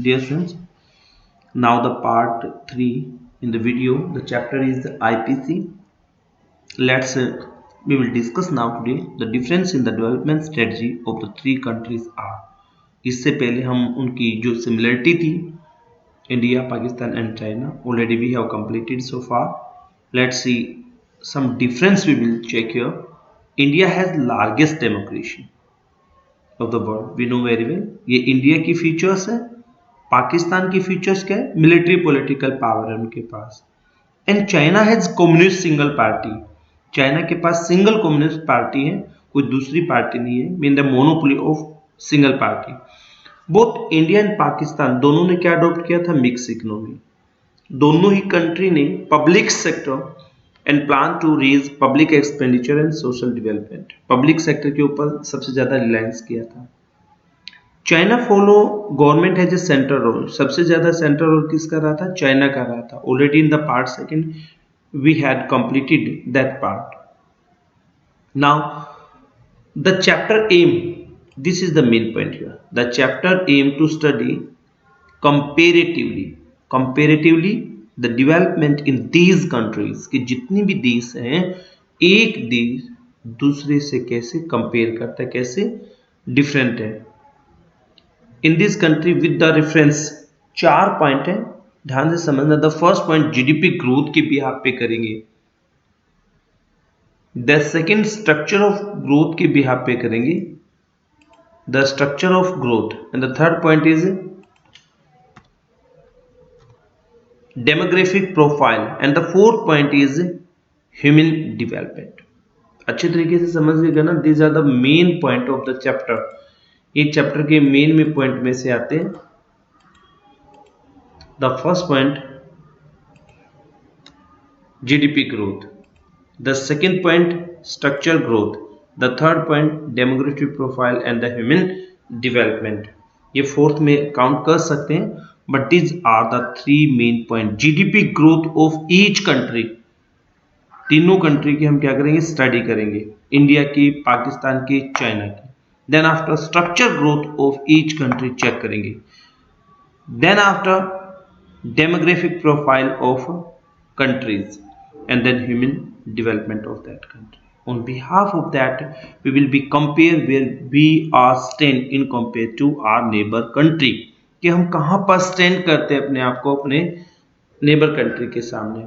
Dear students, now the part 3 in the video, the chapter is the IPC. We will discuss now today the difference in the development strategy of the three countries are. इससे पहले हम उनकी जो similarity थी India, Pakistan and China already we have completed so far. Let's see some difference we will check here. India has largest democracy of the world. We know very well. ये India की features है. पाकिस्तान की features क्या है? Military political power है उनके पास. And China has communist single party. China के पास सिंगल कम्युनिस्ट पार्टी है, कोई दूसरी पार्टी नहीं है. Mean the monopoly of single party. Both India and Pakistan दोनों ने क्या अडॉप्ट किया था? Mix economy. दोनों ही कंट्री ने public sector and plan to raise public expenditure and social development. Public sector के ऊपर सबसे ज्यादा रिलायंस किया था. China follow government has a central role. सबसे ज्यादा सेंट्रल रोल किसका रहा था? चाइना का रहा था. Already in the part second we had completed that part. Now the chapter aim, this is the main point here. The chapter aim to study comparatively the development in these countries. कि जितनी भी देश हैं, एक देश दूसरे से कैसे कंपेयर करता है, कैसे डिफरेंट है. In this country with the reference 4 point है, ध्यान से समझना. The first point GDP growth के बिहाफ पे करेंगे. The second structure of growth के बिहाफ पे करेंगे. The structure of growth, and the third point is demographic profile, and the fourth point is human development. अच्छे तरीके से समझ लीजिएगा ना. These are the main point of the chapter. ये चैप्टर के मेन में पॉइंट में से आते हैं. The first point GDP growth, the second point structure growth, the third point demographic profile and the human development. ये फोर्थ में count कर सकते हैं, but these are the three main point. GDP growth of each country, तीनों country की हम क्या करेंगे? स्टडी करेंगे. इंडिया की, पाकिस्तान की, चाइना की. Then after structure growth of each country check करेंगे. Then after demographic profile of countries and then human development of that country. On behalf of that, we will be compare where we are stand in compare to our neighbor country. कि हम कहाँ पर stand करते हैं अपने आप को अपने नेबर कंट्री के सामने.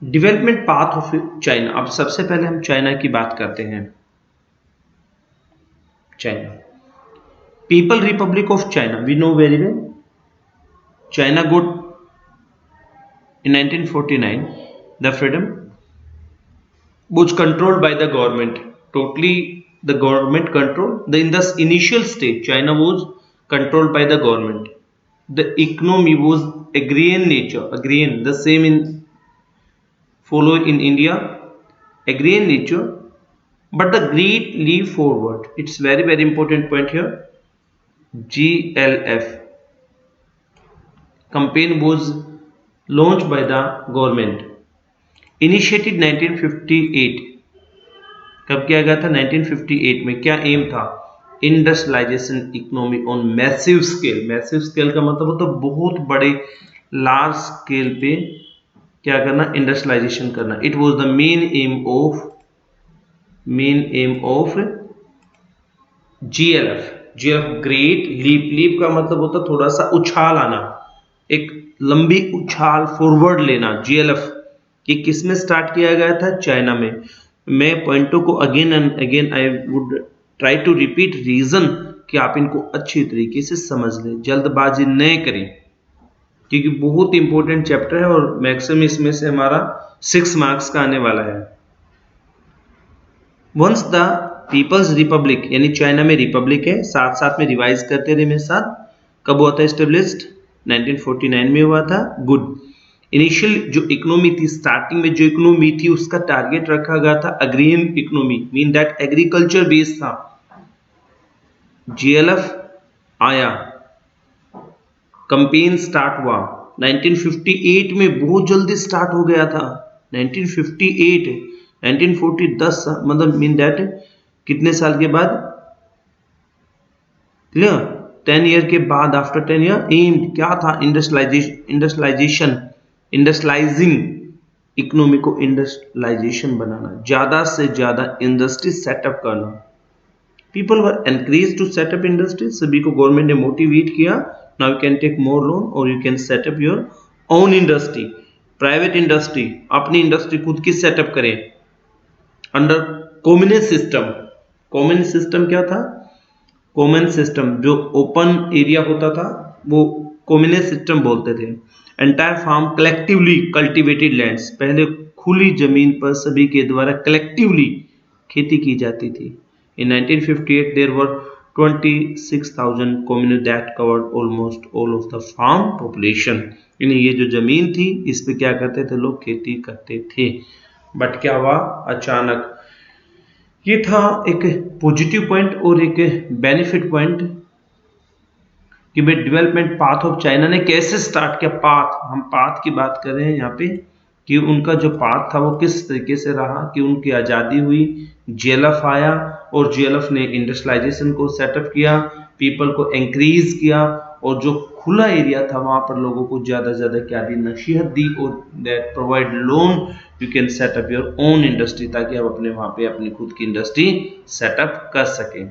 Development path of China. अब सबसे पहले हम चाइना की बात करते हैं. China, people republic of China, we know very well. China got in 1949 the freedom was controlled by the government. Totally the government control. In the initial stage China was controlled by the government. The economy was agrarian nature, agrarian, the same in follow in India, agrarian nature. But the great leap forward, it's very important point here. GLF campaign was launched by the government, initiated 1958. कब किया गया था? 1958 में. क्या aim था? Industrialisation economy on massive scale. Massive scale का मतलब होता है बहुत बड़े, लार्ज स्केल पे क्या करना? इंडस्ट्रियलाइजेशन करना. It was the main aim of GLF. GLF great leap. Leap का मतलब होता है थोड़ा सा उछाल आना, एक लंबी उछाल फॉरवर्ड लेना. जीएलएफ ये किस में स्टार्ट किया गया था? चाइना में. मैं पॉइंटों को again and again I would try to repeat reason कि आप इनको अच्छी तरीके से समझ लें, जल्दबाजी न करें, क्योंकि बहुत इंपॉर्टेंट चैप्टर है और मैक्सिमम इसमें से हमारा 6 मार्क्स का आने वाला है. वंस द पीपल्स रिपब्लिक, यानी चाइना में रिपब्लिक है, साथ साथ में रिवाइज करते रहे मेरे साथ. कब हुआ था एस्टेब्लिश्ड? 1949 में हुआ था. गुड. इनिशियल जो इकोनॉमी थी, स्टार्टिंग में जो इकोनॉमी थी, उसका टारगेट रखा गया था agrarian economy, mean that agriculture based था. जीएलएफ आया, कंपेन स्टार्ट हुआ 1958 में, बहुत जल्दी स्टार्ट हो गया था. 1958, 1940, 10 मतलब मीन दैट कितने साल के बाद? क्लियर? 10 ईयर के बाद, आफ्टर 10 ईयर, एम क्या था? इंडस्ट्रियलाइजिंग इकोनॉमी को इंडस्ट्रियलाइजेशन बनाना, ज्यादा से ज्यादा इंडस्ट्री सेटअप करना। People were encourage to set up industry, सभी को गवर्नमेंट ने मोटिवेट किया, now you can take more loan और you can set up your own industry, private industry, अपनी इंडस्ट्री खुद की सेटअप करें under communist system. Communist system क्या था? कॉमन सिस्टम, जो ओपन एरिया होता था वो कम्युनिस्ट सिस्टम बोलते थे। Entire farm collectively cultivated lands, पहले खुली जमीन पर सभी के द्वारा कलेक्टिवली खेती की जाती थी। इन 1958 there were 26,000 communes that covered almost all of the farm population। यानी ये जो जमीन थी इस पे क्या करते थे लोग? खेती करते थे। बट क्या हुआ? अचानक, ये था एक पॉजिटिव पॉइंट और एक बेनिफिट पॉइंट कि भाई डेवलपमेंट पाथ ऑफ चाइना ने कैसे स्टार्ट किया। पाथ, हम पाथ की बात कर रहे हैं यहाँ पे कि उनका जो पाथ था वो किस तरीके से रहा कि उनकी आज़ादी हुई, जेएलएफ आया और जेएलएफ ने इंडस्ट्रियलाइजेशन को सेटअप किया, पीपल को एंकरेज किया और जो खुला एरिया था वहां पर लोगों को ज्यादा से ज्यादा क्या दी? नसीहत दी और that provide loan, you can set up your own industry, ताकि आप अपने वहां पे अपनी खुद की इंडस्ट्री सेटअप कर सकें।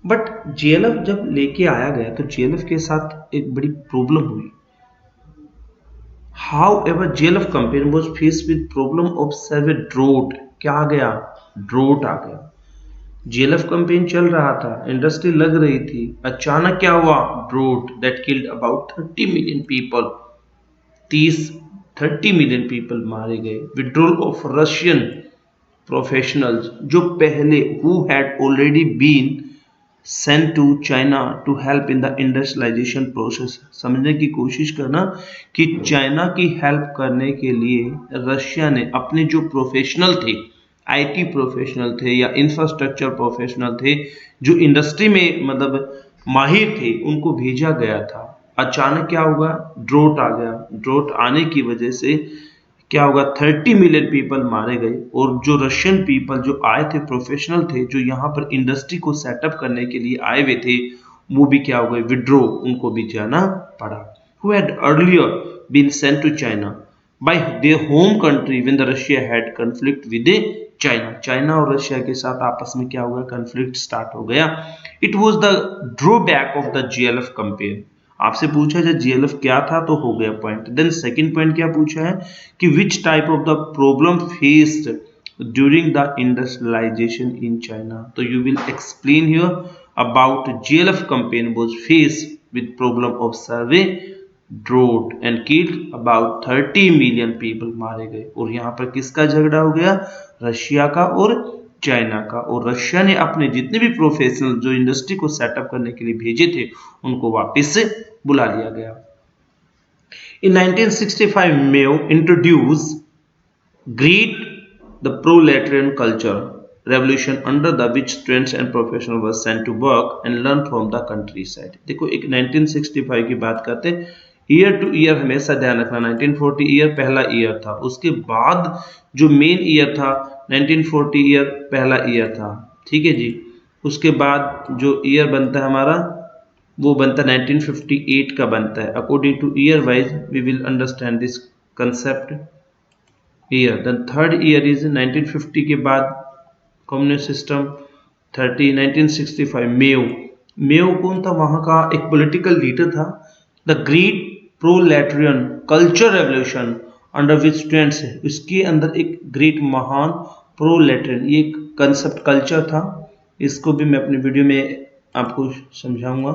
बट जेएलएफ जब लेके आया गया तो जेएलएफ के साथ एक बड़ी प्रॉब्लम हुई। However, JLF campaign was faced with problem of severe drought। क्या आ गया? ड्रोट आ गया। जेएलएफ कैंपेन चल रहा था, इंडस्ट्री लग रही थी, अचानक क्या हुआ? Drought that killed about 30 million people. 30 million people मारे गए। विड्रॉल ऑफ रशियन प्रोफेशनल्स, जो पहले who had already been sent to China to help in the industrialisation process. समझने की कोशिश करना कि चाइना की हेल्प करने के लिए रशिया ने अपने जो प्रोफेशनल थे, आईटी प्रोफेशनल थे या इंफ्रास्ट्रक्चर प्रोफेशनल थे, जो इंडस्ट्री में मतलब माहिर थे, उनको भेजा गया था। अचानक क्या होगा? ड्रोट आ गया। ड्रोट आने की वजह से क्या होगा? 30 मिलियन पीपल मारे गए और जो रशियन पीपल जो आए थे, प्रोफेशनल थे, जो यहाँ पर इंडस्ट्री को सेटअप करने के लिए आए हुए थे, वो भी क्या हो गए? विड्रो, उनको भी जाना पड़ा। Who had earlier been sent to China by their home country when the Russia had conflict with China। China और रशिया के साथ आपस में क्या हुआ? कन्फ्लिक्ट स्टार्ट हो गया। It was the drawback of the JLF campaign. आपसे पूछा जाए जेएलएफ क्या था तो हो गया पॉइंट। देन सेकंड पॉइंट क्या पूछा है कि which type of the problem faced during the industrialization in China. तो you will explain here about JLF campaign was faced with problem of severe drought and killed about 30 million people, मारे गए। और यहाँ पर किसका झगड़ा हो गया? रशिया का और चाइना का। और रशिया ने अपने जितने भी प्रोफेशनल जो इंडस्ट्री को सेटअप करने के लिए भेजे थे उनको वापस से बुला लिया गया। In 1965, Mao introduced Great the proletarian culture revolution under the which students and professionals were sent to work and learn from the countryside। देखो, एक 1965 की बात करते हैं, ईयर टू ईयर हमेशा ध्यान रखना। 1940 ईयर पहला ईयर था, उसके बाद जो मेन ईयर था 1940 ईयर पहला ईयर था, ठीक है जी। उसके बाद जो ईयर बनता है हमारा वो बनता है 1958 का बनता है। According to year wise we will understand this concept year. Then third year is 1950 के बाद कम्युनिस्ट सिस्टम। 1965 मेओ। मेओ कौन था? वहां का एक पॉलिटिकल लीडर था। The great proletarian culture revolution under which students है, इसके अंदर एक ग्रेट महान प्रोलेटेरियन, ये एक कंसेप्ट कल्चर था। इसको भी मैं अपनी वीडियो में आपको समझाऊंगा।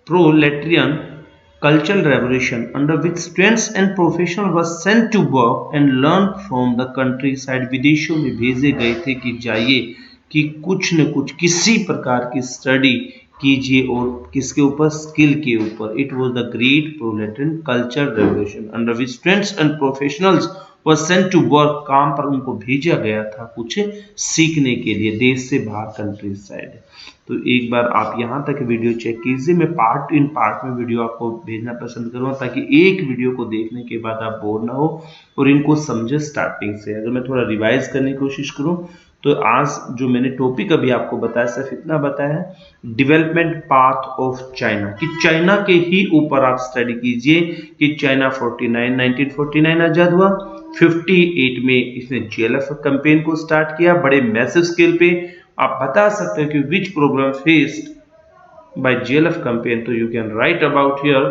Proletarian cultural revolution under which students and professionals were sent to work and learn from the countryside। विदेशों में भेजे गए थे कि जाइए कि कुछ न कुछ किसी प्रकार की स्टडी कीजिए और किसके ऊपर? स्किल के ऊपर। It was the great proletarian culture revolution under which students and professionals were sent to work. काम पर उनको भेजा गया था कुछ सीखने के लिए देश से बाहर, कंट्री साइड। तो एक बार आप यहाँ तक वीडियो चेक कीजिए। मैं पार्ट इन पार्ट में वीडियो आपको भेजना पसंद करूँगा ताकि एक वीडियो को देखने के बाद आप बोर ना हो और इनको समझे स्टार्टिंग से। अगर मैं थोड़ा रिवाइज करने की कोशिश करूँ तो आज जो मैंने टॉपिक अभी आपको बताया सिर्फ इतना बताया है, डेवलपमेंट पाथ ऑफ चाइना, कि चाइना के ही ऊपर आप स्टडी कीजिए कि चाइना 1949 आजाद हुआ, 58 में इसने जेएलएफ कैंपेन को स्टार्ट किया बड़े मैसिव स्केल पे। आप बता सकते हैं कि which problem faced by JLF campaign, तो you can write about here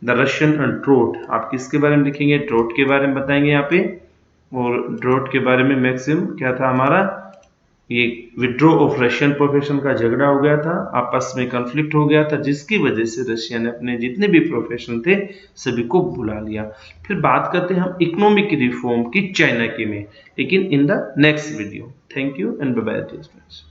the Russian and drought. आप किसके बारे में लिखेंगे? ड्रोट के बारे में बताएंगे यहाँ पे। और ड्रोट के बारे में मैक्सिमम क्या था हमारा, ये विड्रॉ ऑफ रशियन प्रोफेशन का झगड़ा हो गया था, आपस में कॉन्फ्लिक्ट हो गया था, जिसकी वजह से रशिया ने अपने जितने भी प्रोफेशन थे सभी को बुला लिया। फिर बात करते हैं हम इकोनॉमिक रिफॉर्म की चाइना की में, लेकिन in the next video. Thank you and bye bye.